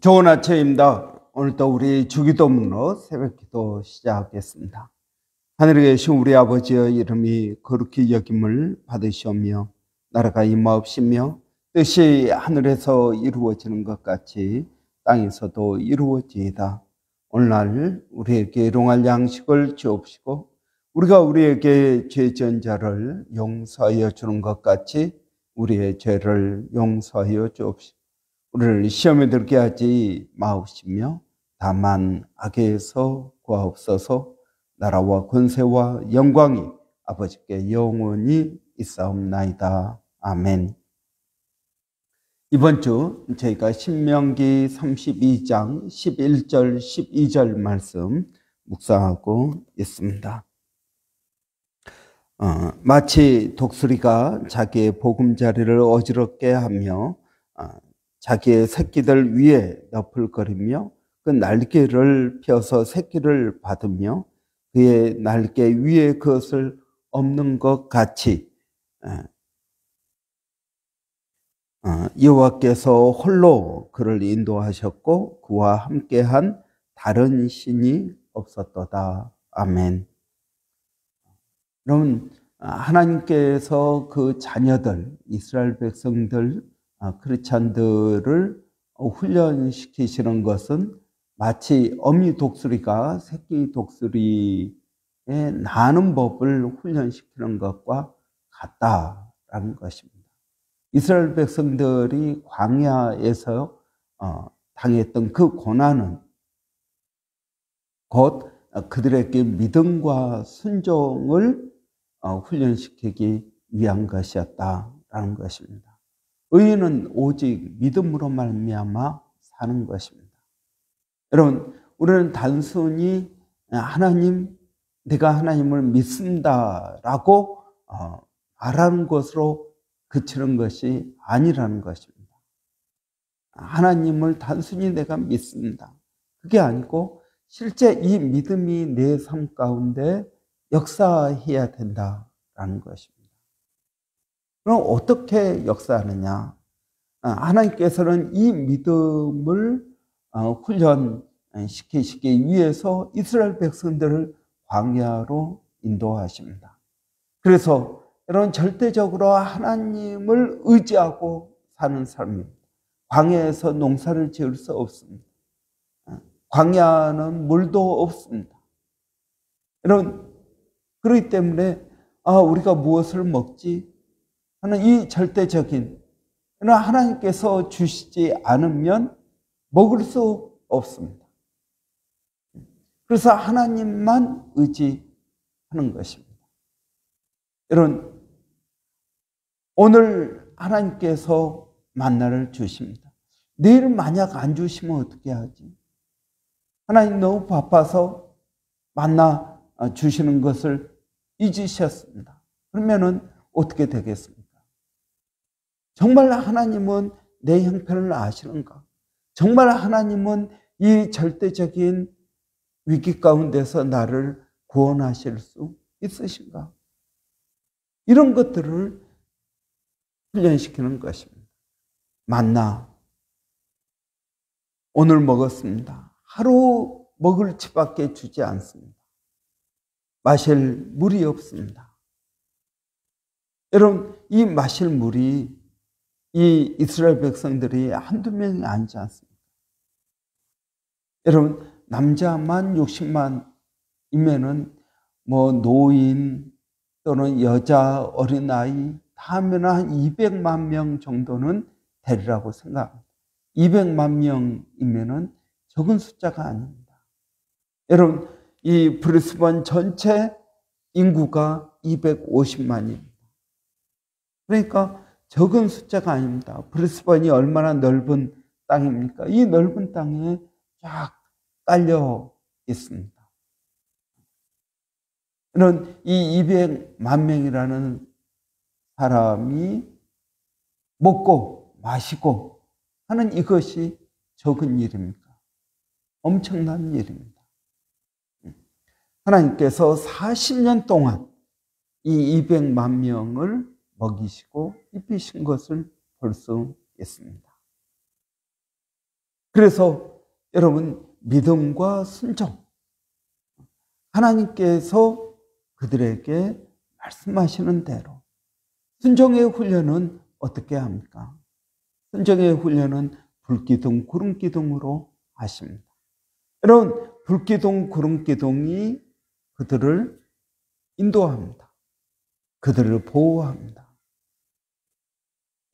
좋은 아침입니다. 오늘도 우리 주기도문으로 새벽기도 시작하겠습니다. 하늘에 계신 우리 아버지의 이름이 거룩히 여김을 받으시오며 나라가 임하옵시며 뜻이 하늘에서 이루어지는 것 같이 땅에서도 이루어지이다. 오늘날 우리에게 일용할 양식을 주옵시고 우리가 우리에게 죄 지은 자를 용서하여 주는 것 같이 우리의 죄를 용서하여 주옵시고 우리를 시험에 들게 하지 마옵시며 다만 악에서 구하옵소서. 나라와 권세와 영광이 아버지께 영원히 있사옵나이다. 아멘. 이번 주 저희가 신명기 32장 11절 12절 말씀 묵상하고 있습니다. 마치 독수리가 자기의 보금자리를 어지럽게 하며 자기의 새끼들 위에 너풀거리며 그 날개를 펴서 새끼를 받으며 그의 날개 위에 그것을 엎는 것 같이 여호와께서 홀로 그를 인도하셨고 그와 함께한 다른 신이 없었도다. 아멘. 여러분, 하나님께서 그 자녀들, 이스라엘 백성들, 크리스찬들을 훈련시키시는 것은 마치 어미 독수리가 새끼 독수리에 나는 법을 훈련시키는 것과 같다라는 것입니다. 이스라엘 백성들이 광야에서 당했던 그 고난은 곧 그들에게 믿음과 순종을 훈련시키기 위한 것이었다라는 것입니다. 의인은 오직 믿음으로 말미암아 사는 것입니다. 여러분, 우리는 단순히 하나님, 내가 하나님을 믿습니다라고 말하는 것으로 그치는 것이 아니라는 것입니다. 하나님을 단순히 내가 믿습니다. 그게 아니고 실제 이 믿음이 내 삶 가운데 역사해야 된다라는 것입니다. 그럼 어떻게 역사하느냐? 하나님께서는 이 믿음을 훈련시키시기 위해서 이스라엘 백성들을 광야로 인도하십니다. 그래서 여러분, 절대적으로 하나님을 의지하고 사는 삶입니다. 광야에서 농사를 지을 수 없습니다. 광야는 물도 없습니다. 여러분, 그렇기 때문에 우리가 무엇을 먹지? 하는 이 절대적인, 하나님께서 주시지 않으면 먹을 수 없습니다. 그래서 하나님만 의지하는 것입니다. 여러분, 오늘 하나님께서 만나를 주십니다. 내일 만약 안 주시면 어떻게 하지? 하나님 너무 바빠서 만나 주시는 것을 잊으셨습니다. 그러면은 어떻게 되겠습니까? 정말 하나님은 내 형편을 아시는가? 정말 하나님은 이 절대적인 위기 가운데서 나를 구원하실 수 있으신가? 이런 것들을 훈련시키는 것입니다. 만나 오늘 먹었습니다. 하루 먹을 치밖에 주지 않습니다. 마실 물이 없습니다. 여러분, 이 마실 물이 이 이스라엘 백성들이 한두 명이 아니지 않습니까? 여러분, 남자만 60만이면은 노인 또는 여자, 어린아이 다 하면 한 200만 명 정도는 되리라고 생각합니다. 200만 명이면은 적은 숫자가 아닙니다. 여러분, 이 브리스번 전체 인구가 250만입니다. 그러니까 적은 숫자가 아닙니다. 브리스번이 얼마나 넓은 땅입니까? 이 넓은 땅에 쫙 깔려 있습니다. 이런 이 200만 명이라는 사람이 먹고 마시고 하는 이것이 적은 일입니까? 엄청난 일입니다. 하나님께서 40년 동안 이 200만 명을 먹이시고 입히신 것을 볼 수 있습니다. 그래서 여러분, 믿음과 순종, 하나님께서 그들에게 말씀하시는 대로 순종의 훈련은 어떻게 합니까? 순종의 훈련은 불기둥, 구름기둥으로 하십니다. 여러분, 불기둥, 구름기둥이 그들을 인도합니다. 그들을 보호합니다.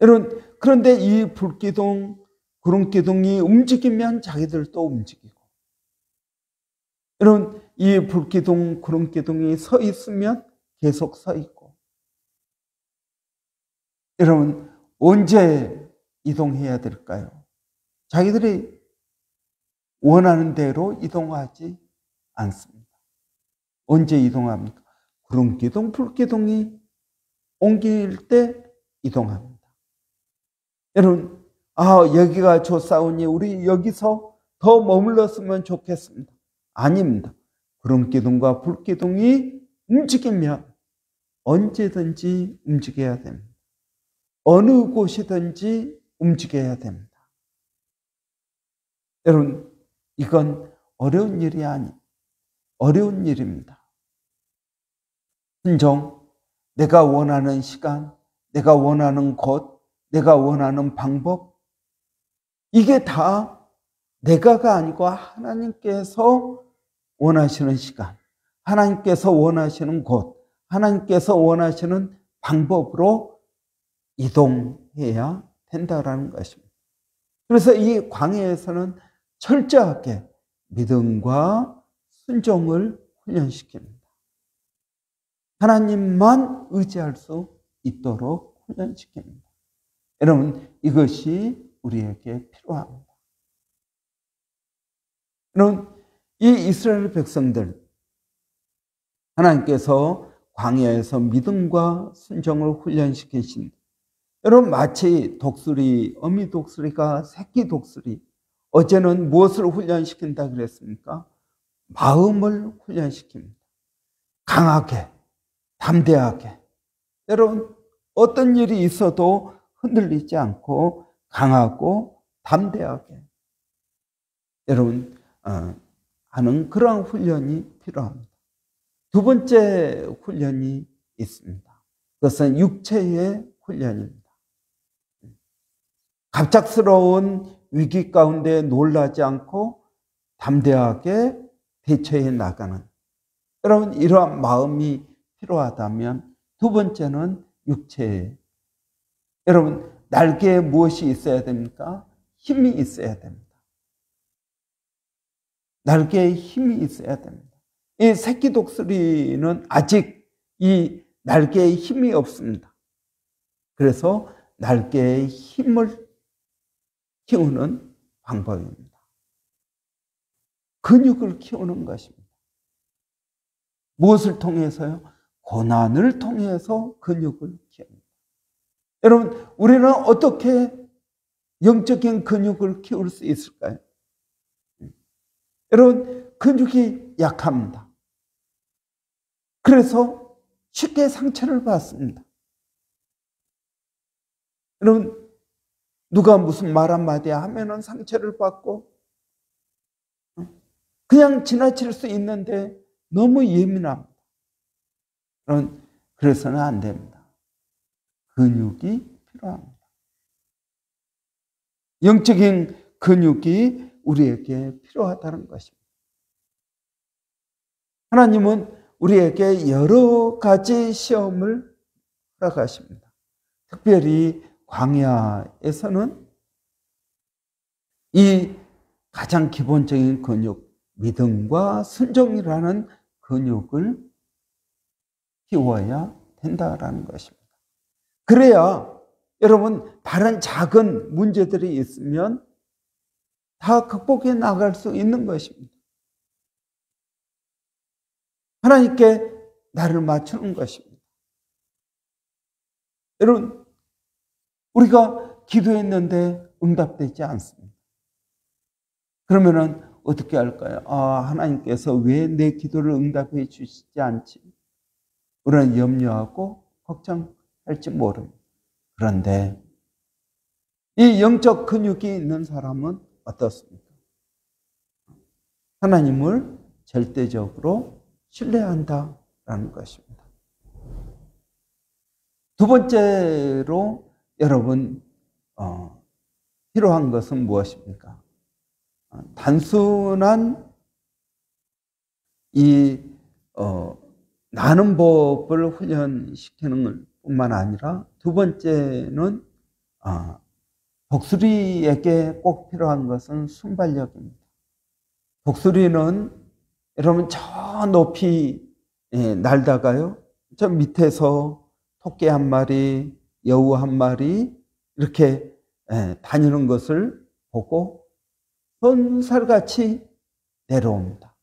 여러분, 그런데 이 불기둥, 구름기둥이 움직이면 자기들도 움직이고, 여러분, 이 불기둥, 구름기둥이 서 있으면 계속 서 있고, 여러분, 언제 이동해야 될까요? 자기들이 원하는 대로 이동하지 않습니다. 언제 이동합니까? 구름기둥, 불기둥이 옮길 때 이동합니다. 여러분, 여기가 좋사오니 우리 여기서 더 머물렀으면 좋겠습니다. 아닙니다. 구름기둥과 불기둥이 움직이면 언제든지 움직여야 됩니다. 어느 곳이든지 움직여야 됩니다. 여러분, 이건 어려운 일이 어려운 일입니다. 순종, 내가 원하는 시간, 내가 원하는 곳, 내가 원하는 방법, 이게 다 내가가 아니고 하나님께서 원하시는 시간, 하나님께서 원하시는 곳, 하나님께서 원하시는 방법으로 이동해야 된다라는 것입니다. 그래서 이 광야에서는 철저하게 믿음과 순종을 훈련시킵니다. 하나님만 의지할 수 있도록 훈련시킵니다. 여러분, 이것이 우리에게 필요합니다. 여러분, 이 이스라엘 백성들, 하나님께서 광야에서 믿음과 순종을 훈련시키신, 여러분, 마치 독수리, 어미 독수리가 새끼 독수리, 어제는 무엇을 훈련시킨다 그랬습니까? 마음을 훈련시킵니다. 강하게, 담대하게. 여러분, 어떤 일이 있어도 흔들리지 않고 강하고 담대하게, 여러분, 하는 그런 훈련이 필요합니다. 두 번째 훈련이 있습니다. 그것은 육체의 훈련입니다. 갑작스러운 위기 가운데 놀라지 않고 담대하게 대처해 나가는, 여러분, 이러한 마음이 필요하다면 두 번째는 육체에, 여러분, 날개에 무엇이 있어야 됩니까? 힘이 있어야 됩니다. 날개에 힘이 있어야 됩니다. 이 새끼 독수리는 아직 이 날개에 힘이 없습니다. 그래서 날개의 힘을 키우는 방법입니다. 근육을 키우는 것입니다. 무엇을 통해서요? 고난을 통해서 근육을 키웁니다. 여러분, 우리는 어떻게 영적인 근육을 키울 수 있을까요? 여러분, 근육이 약합니다. 그래서 쉽게 상처를 받습니다. 여러분, 누가 무슨 말 한마디 하면은 상처를 받고 그냥 지나칠 수 있는데 너무 예민합니다. 그래서는 안 됩니다. 근육이 필요합니다. 영적인 근육이 우리에게 필요하다는 것입니다. 하나님은 우리에게 여러 가지 시험을 허락하십니다. 특별히 광야에서는 이 가장 기본적인 근육, 믿음과 순종이라는 근육을 키워야 된다라는 것입니다. 그래야 여러분, 다른 작은 문제들이 있으면 다 극복해 나갈 수 있는 것입니다. 하나님께 나를 맞추는 것입니다. 여러분, 우리가 기도했는데 응답되지 않습니다. 그러면은 어떻게 할까요? 하나님께서 왜 내 기도를 응답해 주시지 않지? 우리는 염려하고 걱정할지 모릅니다. 그런데 이 영적 근육이 있는 사람은 어떻습니까? 하나님을 절대적으로 신뢰한다라는 것입니다. 두 번째로 여러분 필요한 것은 무엇입니까? 단순한 이 나는 법을 훈련시키는 뿐만 아니라 두 번째는 독수리에게 꼭 필요한 것은 순발력입니다. 독수리는 여러분 저 높이 날다가요, 저 밑에서 토끼 한 마리, 여우 한 마리 이렇게 다니는 것을 보고 손살같이 내려옵니다.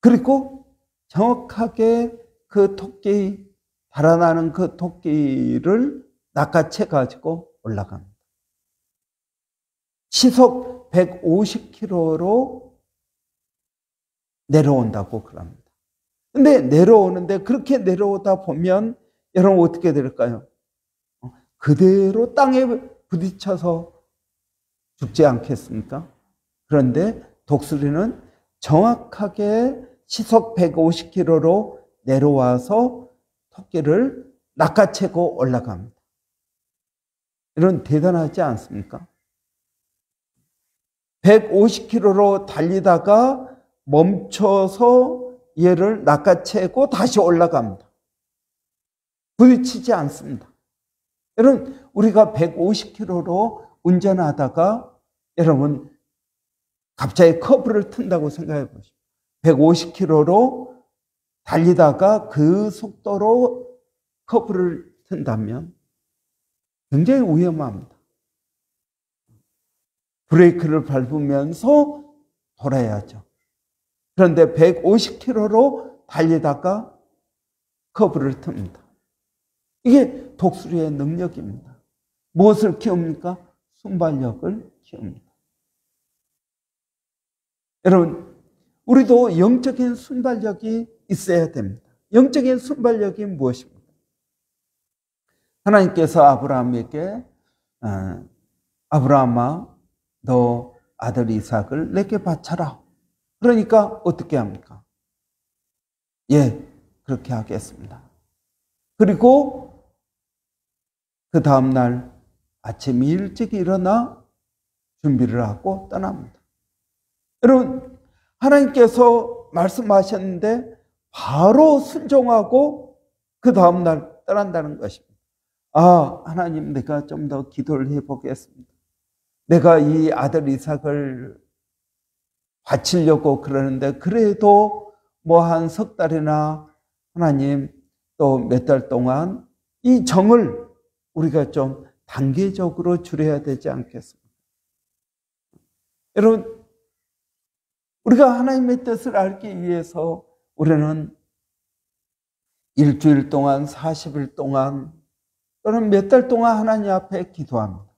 그리고 정확하게 그 토끼, 달아나는 그 토끼를 낚아채 가지고 올라갑니다. 시속 150km로 내려온다고 그럽니다. 근데 내려오는데 그렇게 내려오다 보면 여러분 어떻게 될까요? 그대로 땅에 부딪혀서 죽지 않겠습니까? 그런데 독수리는 정확하게 시속 150km로 내려와서 토끼를 낚아채고 올라갑니다. 이런 대단하지 않습니까? 150km로 달리다가 멈춰서 얘를 낚아채고 다시 올라갑니다. 부딪히지 않습니다. 여러분, 우리가 150km로 운전하다가 여러분 갑자기 커브를 튼다고 생각해 보십시오. 150km로 달리다가 그 속도로 커브를 튼다면 굉장히 위험합니다. 브레이크를 밟으면서 돌아야죠. 그런데 150km로 달리다가 커브를 틉니다. 이게 독수리의 능력입니다. 무엇을 키웁니까? 순발력을 키웁니다. 여러분, 우리도 영적인 순발력이 있어야 됩니다. 영적인 순발력이 무엇입니까? 하나님께서 아브라함에게 아브라함아, 너 아들 이삭을 내게 바쳐라. 그러니까 어떻게 합니까? 예, 그렇게 하겠습니다. 그리고 그 다음날 아침 일찍 일어나 준비를 하고 떠납니다. 여러분, 하나님께서 말씀하셨는데 바로 순종하고 그 다음날 떠난다는 것입니다. 하나님, 내가 좀 더 기도를 해보겠습니다. 내가 이 아들 이삭을 바치려고 그러는데 그래도 뭐 한 석 달이나 하나님 또 몇 달 동안 이 정을 우리가 좀 단계적으로 줄여야 되지 않겠습니까? 여러분, 우리가 하나님의 뜻을 알기 위해서 우리는 일주일 동안, 40일 동안 또는 몇 달 동안 하나님 앞에 기도합니다.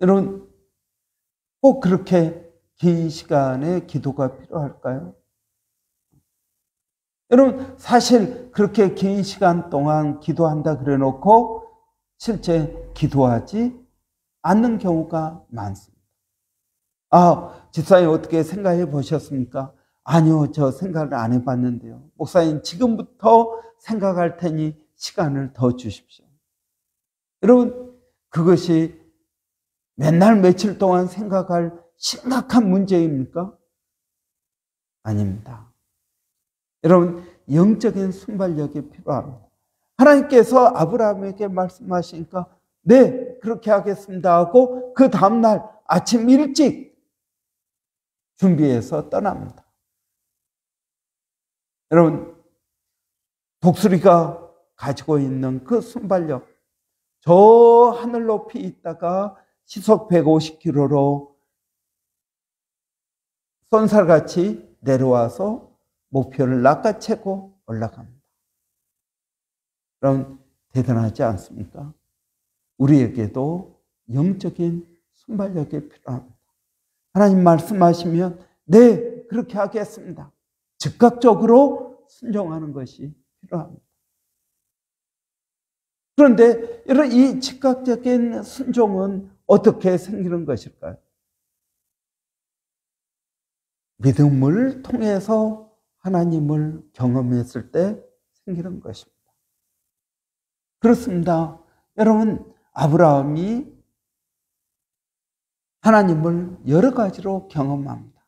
여러분, 꼭 그렇게 긴 시간의 기도가 필요할까요? 여러분, 사실 그렇게 긴 시간 동안 기도한다 그래 놓고 실제 기도하지 않는 경우가 많습니다. 집사님 어떻게 생각해 보셨습니까? 아니요, 저 생각을 안 해봤는데요. 목사님, 지금부터 생각할 테니 시간을 더 주십시오. 여러분, 그것이 맨날 며칠 동안 생각할 심각한 문제입니까? 아닙니다. 여러분, 영적인 순발력이 필요합니다. 하나님께서 아브라함에게 말씀하시니까 네, 그렇게 하겠습니다 하고 그 다음날 아침 일찍 준비해서 떠납니다. 여러분, 독수리가 가지고 있는 그 순발력, 저 하늘 높이 있다가 시속 150km로 쏜살같이 내려와서 목표를 낚아채고 올라갑니다. 그럼 대단하지 않습니까? 우리에게도 영적인 순발력이 필요합니다. 하나님 말씀하시면 네, 그렇게 하겠습니다. 즉각적으로 순종하는 것이 필요합니다. 그런데 여러분, 이 즉각적인 순종은 어떻게 생기는 것일까요? 믿음을 통해서 하나님을 경험했을 때 생기는 것입니다. 그렇습니다. 여러분, 아브라함이 하나님을 여러 가지로 경험합니다.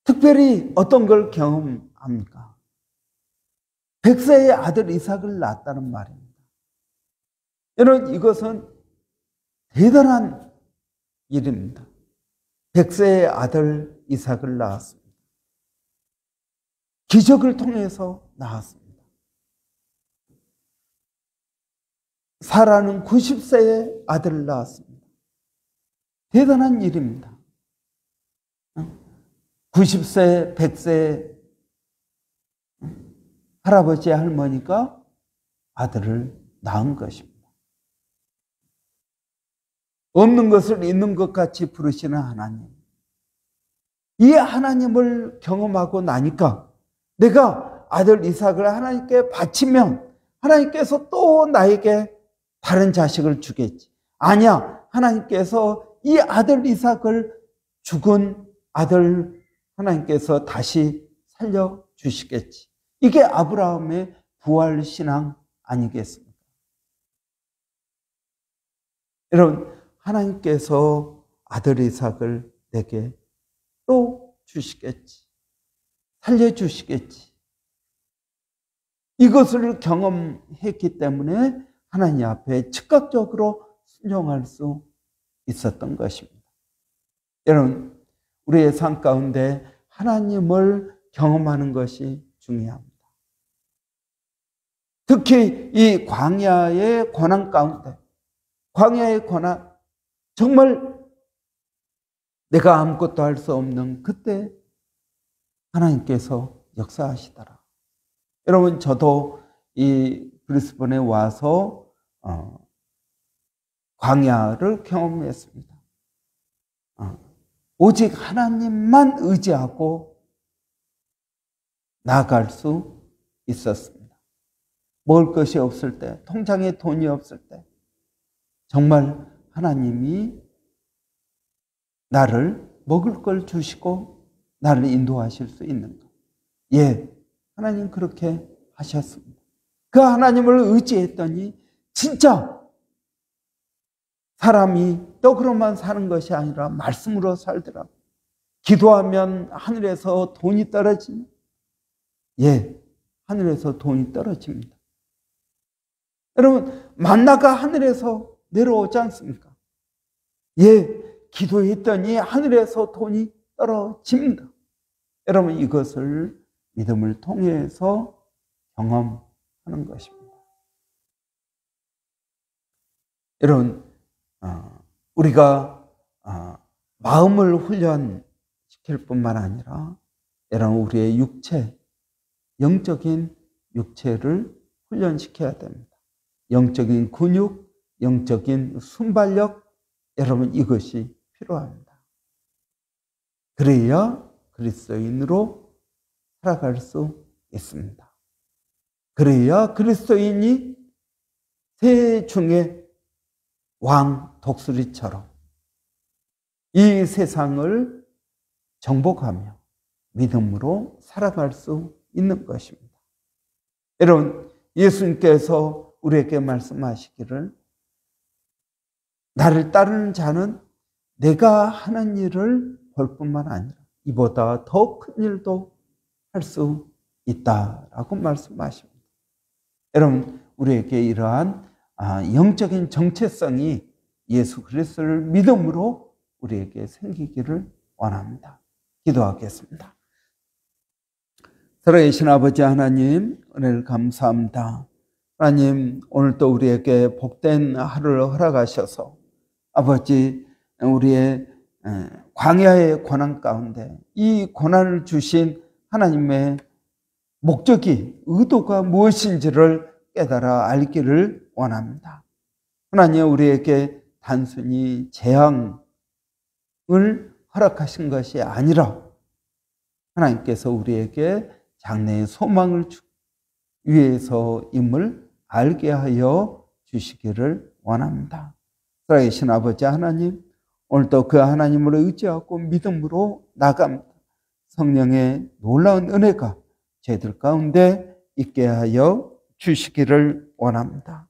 특별히 어떤 걸 경험합니까? 100세의 아들 이삭을 낳았다는 말입니다. 여러분, 이것은 대단한 일입니다. 100세의 아들 이삭을 낳았습니다. 기적을 통해서 낳았습니다. 사라는 90세의 아들을 낳았습니다. 대단한 일입니다. 90세, 100세 할아버지, 할머니가 아들을 낳은 것입니다. 없는 것을 있는 것 같이 부르시는 하나님. 이 하나님을 경험하고 나니까 내가 아들 이삭을 하나님께 바치면 하나님께서 또 나에게 다른 자식을 주겠지. 아니야. 하나님께서 이 아들 이삭을 죽은 아들 하나님께서 다시 살려주시겠지. 이게 아브라함의 부활신앙 아니겠습니까? 여러분, 하나님께서 아들 이삭을 내게 또 주시겠지. 살려주시겠지. 이것을 경험했기 때문에 하나님 앞에 즉각적으로 순종할 수 있었던 것입니다. 여러분, 우리의 삶 가운데 하나님을 경험하는 것이 중요합니다. 특히 이 광야의 고난 가운데, 광야의 고난, 정말 내가 아무것도 할 수 없는 그때 하나님께서 역사하시더라. 여러분, 저도 이 브리스번에 와서 광야를 경험했습니다. 오직 하나님만 의지하고 나아갈 수 있었습니다. 먹을 것이 없을 때, 통장에 돈이 없을 때 정말 하나님이 나를 먹을 걸 주시고 나를 인도하실 수 있는 것. 예, 하나님 그렇게 하셨습니다. 그 하나님을 의지했더니 진짜 사람이 떡으로만 사는 것이 아니라 말씀으로 살더라고요. 기도하면 하늘에서 돈이 떨어지는, 예, 하늘에서 돈이 떨어집니다. 여러분, 만나가 하늘에서 내려오지 않습니까? 예, 기도했더니 하늘에서 돈이 떨어집니다. 여러분, 이것을 믿음을 통해서 경험하는 것입니다. 여러분, 우리가 마음을 훈련시킬 뿐만 아니라 여러분, 우리의 육체, 영적인 육체를 훈련시켜야 됩니다. 영적인 근육, 영적인 순발력, 여러분, 이것이 필요합니다. 그래야 그리스도인으로 살아갈 수 있습니다. 그래야 그리스도인이 새 중에 왕 독수리처럼 이 세상을 정복하며 믿음으로 살아갈 수 있는 것입니다. 여러분, 예수님께서 우리에게 말씀하시기를 나를 따르는 자는 내가 하는 일을 볼 뿐만 아니라 이보다 더 큰 일도 할 수 있다라고 말씀하십니다. 여러분, 우리에게 이러한 영적인 정체성이 예수 그리스도를 믿음으로 우리에게 생기기를 원합니다. 기도하겠습니다. 살아계신 아버지 하나님, 은혜를 감사합니다. 하나님, 오늘도 우리에게 복된 하루를 허락하셔서 아버지, 우리의 광야의 고난 가운데 이 고난을 주신 하나님의 목적이, 의도가 무엇인지를 깨달아 알기를 원합니다. 하나님, 우리에게 단순히 재앙을 허락하신 것이 아니라 하나님께서 우리에게 장래의 소망을 위해서임을 알게 하여 주시기를 원합니다. 살아계신 아버지 하나님, 오늘도 그 하나님을 의지하고 믿음으로 나갑니다. 성령의 놀라운 은혜가 저희들 가운데 있게 하여 주시기를 원합니다.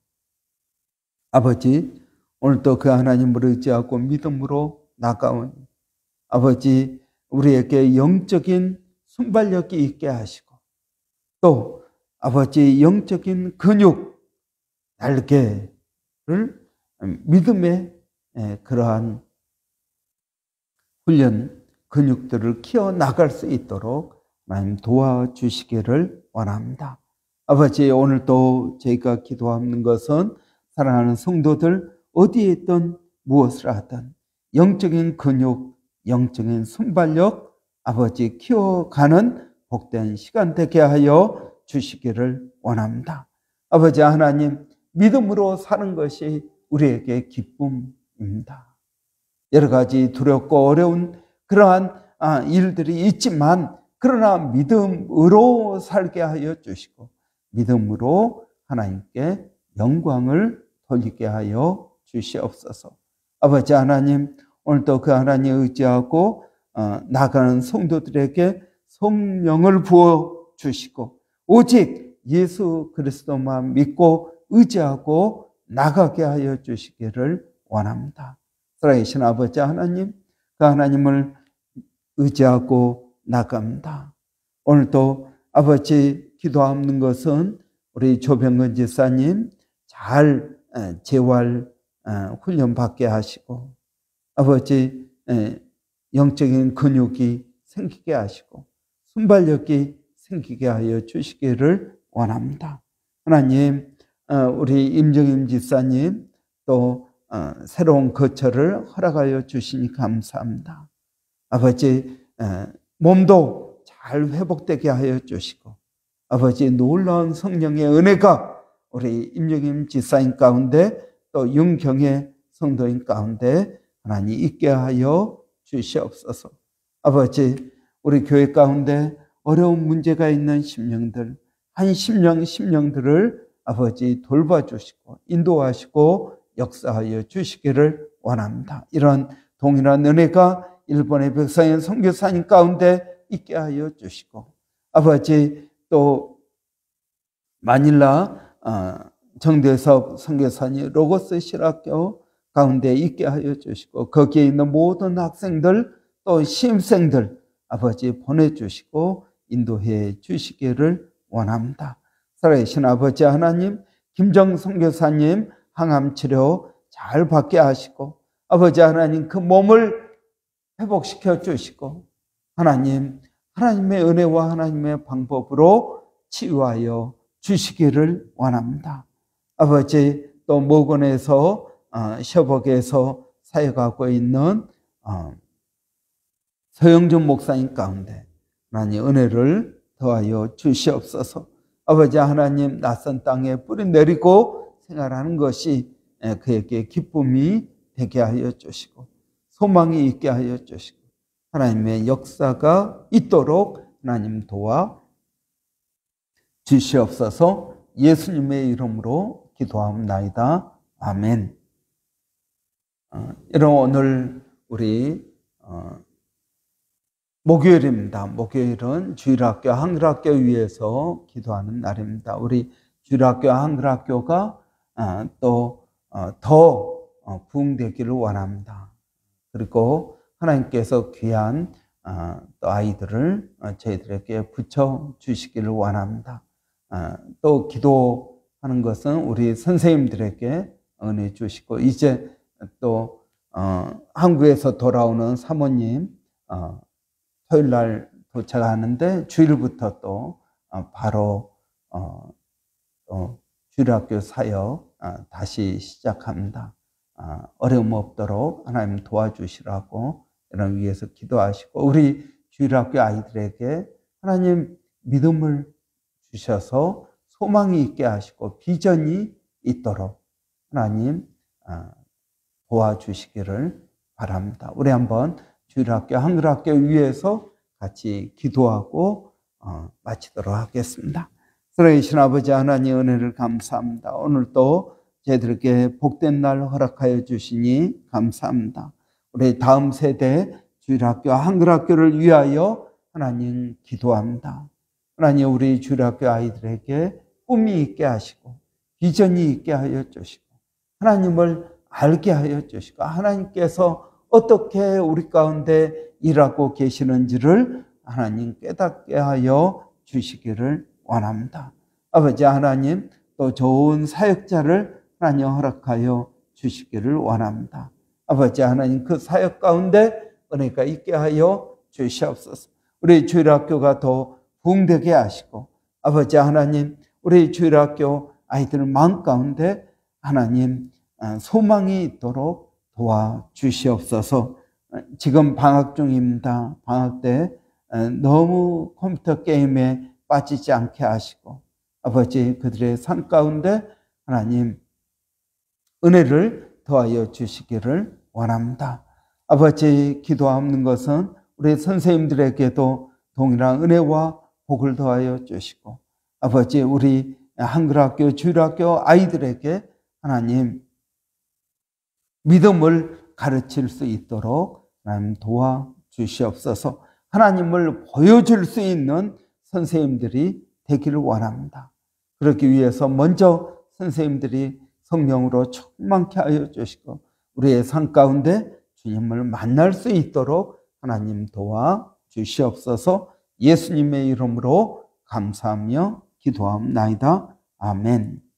아버지, 오늘도 그 하나님을 의지하고 믿음으로 나가오니 아버지, 우리에게 영적인 순발력이 있게 하시고 또 아버지 영적인 근육, 날개를 믿음의 그러한 훈련, 근육들을 키워나갈 수 있도록 하나님 도와주시기를 원합니다. 아버지, 오늘도 저희가 기도하는 것은 사랑하는 성도들 어디에 있든 무엇을 하든 영적인 근육, 영적인 순발력 아버지 키워가는 복된 시간 되게 하여 주시기를 원합니다. 아버지 하나님, 믿음으로 사는 것이 우리에게 기쁨입니다. 여러 가지 두렵고 어려운 그러한 일들이 있지만 그러나 믿음으로 살게 하여 주시고 믿음으로 하나님께 영광을 돌리게 하여 주시옵소서. 아버지 하나님, 오늘도 그 하나님 의지하고 나가는 성도들에게 성령을 부어 주시고 오직 예수 그리스도만 믿고 의지하고 나가게 하여 주시기를 원합니다. 살아계신 아버지 하나님, 그 하나님을 의지하고 나갑니다. 오늘도 아버지 기도하는 것은 우리 조병근 지사님 잘 재활 훈련 받게 하시고 아버지 영적인 근육이 생기게 하시고 순발력이 생기게 하여 주시기를 원합니다. 하나님, 우리 임정임 지사님 또 새로운 거처를 허락하여 주시니 감사합니다. 아버지, 몸도 잘 회복되게 하여 주시고 아버지 놀라운 성령의 은혜가 우리 임정임 지사님 가운데 또 윤경의 성도인 가운데 하나님 있게 하여 주시옵소서. 아버지, 우리 교회 가운데 어려운 문제가 있는 심령들, 한 심령들을 아버지 돌봐주시고 인도하시고 역사하여 주시기를 원합니다. 이런 동일한 은혜가 일본의 백성인 선교사님 가운데 있게 하여 주시고 아버지 또 마닐라 정대섭 선교사님 로고스 실학교 가운데 있게 하여 주시고 거기에 있는 모든 학생들 또 시임생들 아버지 보내주시고 인도해 주시기를 원합니다. 살아계신 아버지 하나님, 김정 선교사님 항암 치료 잘 받게 하시고 아버지 하나님 그 몸을 회복시켜 주시고 하나님의 은혜와 하나님의 방법으로 치유하여 주시기를 원합니다. 아버지 또 모건에서 셔벅에서 사역하고 있는 서영준 목사님 가운데 하나님 은혜를 더하여 주시옵소서. 아버지 하나님, 낯선 땅에 뿌리 내리고 생활하는 것이 그에게 기쁨이 되게 하여 주시고 소망이 있게 하여 주시고 하나님의 역사가 있도록 하나님 도와 주시옵소서. 예수님의 이름으로 기도하옵나이다. 아멘. 여러분, 오늘 우리 목요일입니다. 목요일은 주일학교 한글학교 위해서 기도하는 날입니다. 우리 주일학교 한글학교가 또 더 부흥되기를 원합니다. 그리고 하나님께서 귀한 또 아이들을 저희들에게 붙여 주시기를 원합니다. 또 기도하는 것은 우리 선생님들에게 은혜 주시고 이제 또 한국에서 돌아오는 사모님 토요일날 도착하는데 주일부터 또 바로 또 주일학교 사역 다시 시작합니다. 어려움 없도록 하나님 도와주시라고 이런 위해서 기도하시고 우리 주일학교 아이들에게 하나님 믿음을 주셔서 소망이 있게 하시고 비전이 있도록 하나님 도와주시기를 바랍니다. 우리 한번 주일학교 한글학교 위해서 같이 기도하고 마치도록 하겠습니다. 살아계신 아버지 하나님 은혜를 감사합니다. 오늘도 저희들에게 복된 날 허락하여 주시니 감사합니다. 우리 다음 세대 주일학교 한글학교를 위하여 하나님 기도합니다. 하나님 우리 주일학교 아이들에게 꿈이 있게 하시고 비전이 있게 하여 주시고 하나님을 알게 하여 주시고 하나님께서 어떻게 우리 가운데 일하고 계시는지를 하나님 깨닫게 하여 주시기를 원합니다. 아버지 하나님 또 좋은 사역자를 하나님 허락하여 주시기를 원합니다. 아버지 하나님 그 사역 가운데 은혜가 있게 하여 주시옵소서. 우리 주일학교가 더 부흥되게 하시고 아버지 하나님 우리 주일학교 아이들 마음 가운데 하나님 소망이 있도록 도와주시옵소서. 지금 방학 중입니다. 방학 때 너무 컴퓨터 게임에 빠지지 않게 하시고 아버지 그들의 삶 가운데 하나님 은혜를 더하여 주시기를 원합니다. 아버지 기도하는 것은 우리 선생님들에게도 동일한 은혜와 복을 더하여 주시고 아버지 우리 한글학교 주일학교 아이들에게 하나님 믿음을 가르칠 수 있도록 하나님 도와주시옵소서. 하나님을 보여줄 수 있는 선생님들이 되기를 원합니다. 그러기 위해서 먼저 선생님들이 성령으로 충만케 하여 주시고 우리의 삶 가운데 주님을 만날 수 있도록 하나님 도와주시옵소서. 예수님의 이름으로 감사하며 기도합나이다. 아멘.